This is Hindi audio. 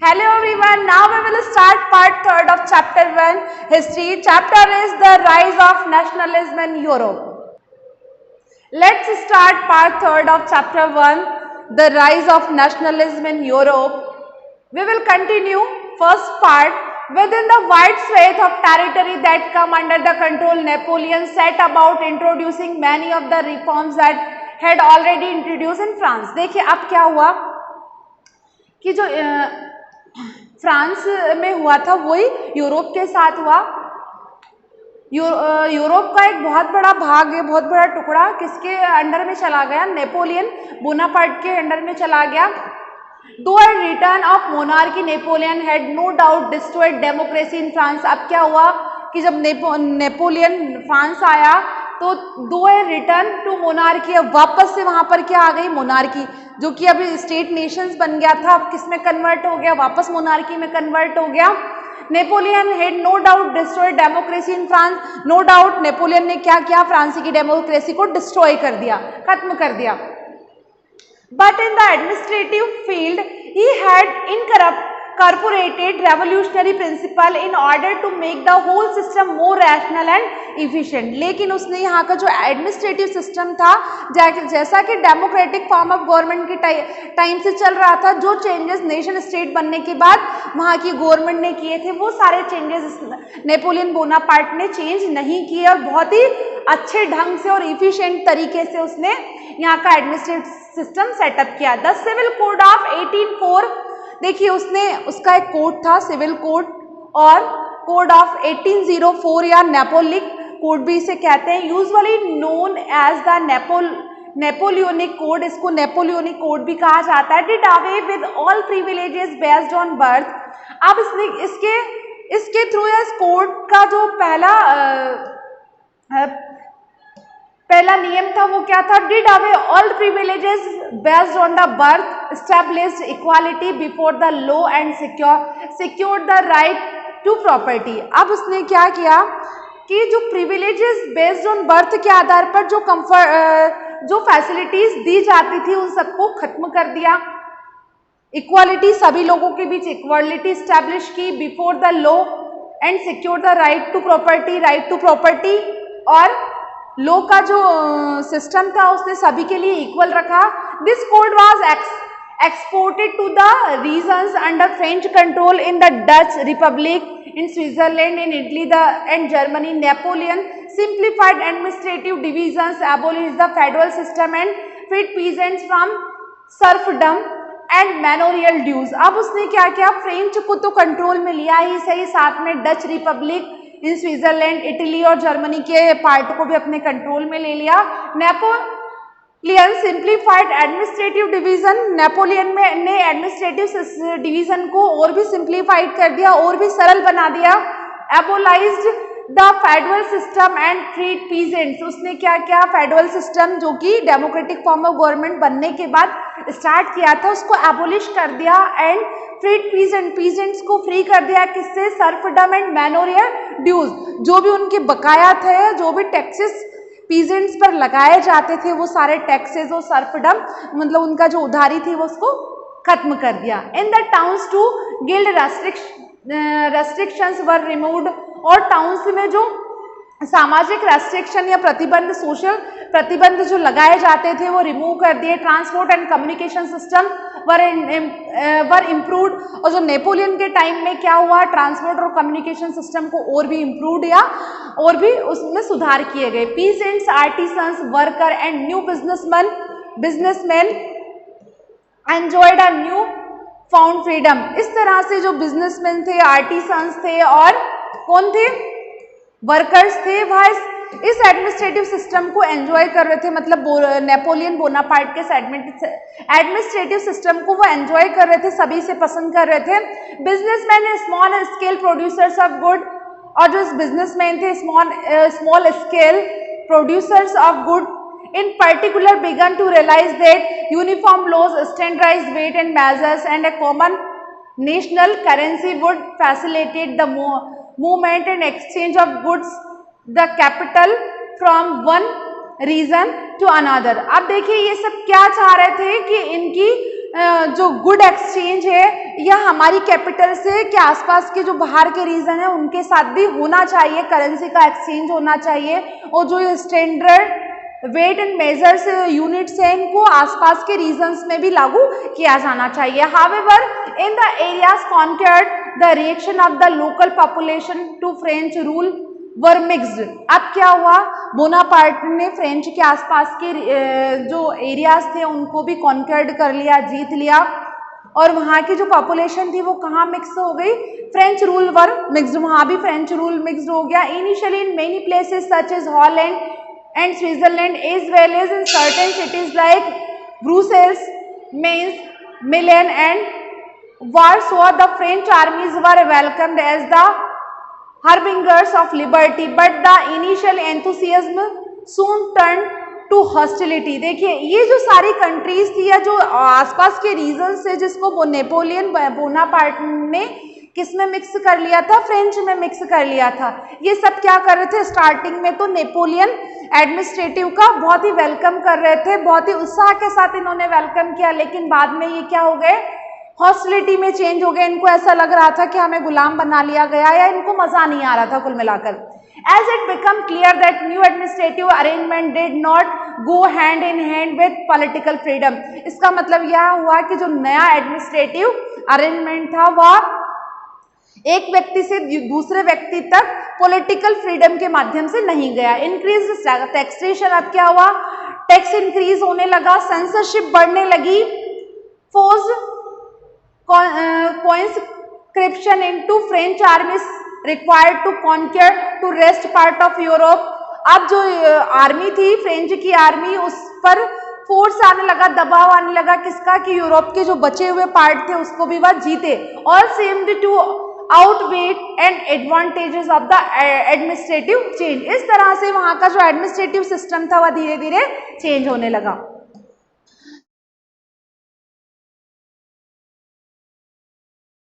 Hello everyone, now we will start part 3rd of chapter 1 history. Chapter is the rise of nationalism in Europe. Let's start part 3rd of chapter 1, the rise of nationalism in Europe. We will continue first part. Within the wide swath of territory that come under the control, Napoleon set about introducing many of the reforms that had already introduced in France. देखिए अब क्या हुआ कि जो फ्रांस में हुआ था वही यूरोप के साथ हुआ। यूरोप का एक बहुत बड़ा भाग, बहुत बड़ा टुकड़ा किसके अंडर में चला गया? नेपोलियन बोनापार्ट के अंडर में चला गया। The return of monarchy, Napoleon had no doubt destroyed democracy in France. अब क्या हुआ कि जब नेपोलियन फ्रांस आया तो दो रिटर्न टू मोनार्की, वापस से वहां पर क्या आ गई? मोनार्की, जो कि अभी स्टेट नेशंस बन गया था, अब किस में कन्वर्ट हो गया? वापस मोनार्की में कन्वर्ट हो गया। Napoleon had no doubt destroyed democracy in France. No doubt Napoleon ने क्या किया? फ्रांस की डेमोक्रेसी को डिस्ट्रॉय कर दिया, खत्म कर दिया। But in the administrative field, he had incorporated revolutionary principle in order to make the whole system more rational and efficient. लेकिन उसने यहाँ का जो एडमिनिस्ट्रेटिव सिस्टम था, जैसा कि डेमोक्रेटिक फॉर्म ऑफ गवर्नमेंट के टाइम से चल रहा था, जो चेंजेस नेशन स्टेट बनने के बाद वहाँ की गवर्नमेंट ने किए थे, वो सारे चेंजेस नेपोलियन बोनापार्ट ने चेंज नहीं किए और बहुत ही अच्छे ढंग से और इफिशिएंट तरीके से उसने यहाँ का एडमिनिस्ट्रेटिव सिस्टम सेटअप किया। द सिविल कोड ऑफ 1804, देखिए उसने उसका एक कोड था सिविल कोड, और कोड ऑफ 1804 या नेपोलिक कोड भी इसे कहते हैं, usually known as the Napoleonic code. इसको नेपोलियनिक कोड भी कहा जाता है। Did away with all privileges based on birth. अब इसने इसके थ्रू इस कोड का जो पहला नियम था वो क्या था? Did away all privileges based on the birth, established equality before the law and secured the right to property. अब उसने क्या किया कि जो प्रिविलेजेस बेस्ड ऑन बर्थ के आधार पर जो फैसिलिटीज दी जाती थी उन सबको खत्म कर दिया। इक्वालिटी, सभी लोगों के बीच इक्वालिटी एस्टैब्लिश की before the law and secure the right to property, और लॉ का जो सिस्टम था उसने सभी के लिए इक्वल रखा। This code was exported to the regions under French control in the Dutch Republic, in Switzerland, in Italy and Germany. Napoleon simplified administrative divisions, abolished the federal system and freed peasants from serfdom and manorial dues. अब उसने क्या किया? फ्रेंच को तो कंट्रोल में लिया ही सही, साथ में Dutch Republic, in Switzerland, Italy और जर्मनी के पार्ट को भी अपने कंट्रोल में ले लिया। Napoleon simplified administrative division, Napoleon ने एडमिनिस्ट्रेटिव डिवीजन को और भी सिंप्लीफाइड कर दिया और भी सरल बना दिया। Abolished the federal system and freed peasants, उसने क्या किया? फेडरल सिस्टम जो कि डेमोक्रेटिक फॉर्म ऑफ गवर्नमेंट बनने के बाद स्टार्ट किया था उसको एबोलिश कर दिया, एंड फ्रीड पीजेंट्स को फ्री कर दिया। किससे? सर्फडम एंड मैनोरियल ड्यूज, जो भी उनके बकाया थे, जो भी टैक्सेस पीजेंट्स पर लगाए जाते थे, वो सारे टैक्सेस और सर्फडम मतलब उनका जो उधारी थी वो उसको खत्म कर दिया। In the towns to guild restrictions were removed, और टाउन्स में जो सामाजिक रेस्ट्रिक्शन या प्रतिबंध, सोशल प्रतिबंध जो लगाए जाते थे वो रिमूव कर दिए। Transport and communication system were improved, और जो नेपोलियन के टाइम में क्या हुआ? ट्रांसपोर्ट और कम्युनिकेशन सिस्टम को और भी इम्प्रूव्ड या और भी उसमें सुधार किए गए। Peasants, artisans, worker and new businessman enjoyed a new found freedom. इस तरह से जो बिजनेसमैन थे, आर्टिसंस थे और कौन थे? वर्कर्स थे, वह इस एडमिनिस्ट्रेटिव सिस्टम को एंजॉय कर रहे थे, मतलब नेपोलियन बोनापार्ट के एडमिनिस्ट्रेटिव सिस्टम को वो एंजॉय कर रहे थे, सभी से पसंद कर रहे थे। Businessman small scale producers of good, और जो बिजनेसमैन थे small scale producers of good in particular began to realize that uniform laws, standardized weight and measures, and a common national currency would facilitate the movement and exchange of goods, the capital from one region to another। अब देखिए ये सब क्या चाह रहे थे कि इनकी जो गुड एक्सचेंज है यह हमारी कैपिटल से के आसपास के जो बाहर के रीजन है उनके साथ भी होना चाहिए, करेंसी का एक्सचेंज होना चाहिए, और जो standard weight and measures units हैं इनको आसपास के रीजन्स में भी लागू किया जाना चाहिए। However in the areas conquered the reaction of the local population to French rule were mixed. अब क्या हुआ, बोनापार्ट ने फ्रेंच के आसपास के जो एरियाज थे उनको भी कॉन्क्वर्ड कर लिया, जीत लिया, और वहाँ की जो पॉपुलेशन थी वो कहाँ मिक्स हो गई, फ्रेंच रूल वर मिक्स्ड, वहाँ भी फ्रेंच रूल मिक्स्ड हो गया। Initially in many places such as Holland and Switzerland as well as in certain cities like Brussels, Mainz, Milan and Warsaw, the French armies were welcomed as the harbingers of liberty, but the initial enthusiasm soon turned to hostility। देखिए ये जो सारी कंट्रीज थी या जो आसपास के रीजन से जिसको नेपोलियन बोनापार्ट ने किस में मिक्स कर लिया था, फ्रेंच में मिक्स कर लिया था। ये सब क्या कर रहे थे, स्टार्टिंग में तो नेपोलियन एडमिनिस्ट्रेटिव का बहुत ही वेलकम कर रहे थे, बहुत ही उत्साह के साथ इन्होंने वेलकम किया, लेकिन बाद में ये क्या हो गए, हॉस्टिलिटी में चेंज हो गए। इनको ऐसा लग रहा था कि हमें गुलाम बना लिया गया, या इनको मजा नहीं आ रहा था कुल मिलाकर। As it became clear that new administrative arrangement did not go hand in hand with political freedom, इसका मतलब यह हुआ कि जो नया एडमिनिस्ट्रेटिव अरेंजमेंट था वह एक व्यक्ति से दूसरे व्यक्ति तक पॉलिटिकल फ्रीडम के माध्यम से नहीं गया। इंक्रीज टैक्सेशन, अब क्या हुआ, टैक्स इंक्रीज होने लगा, सेंसरशिप बढ़ने लगी, force conscription into French armies required to conquer to rest part of Europe। अब जो आर्मी थी फ्रेंच की आर्मी, उस पर फोर्स आने लगा, दबाव आने लगा, किसका, कि यूरोप के जो बचे हुए पार्ट थे उसको भी वह जीते। All seemed to outweigh and advantages of the administrative change. इस तरह से वहां का जो एडमिनिस्ट्रेटिव सिस्टम था वह धीरे धीरे चेंज होने लगा।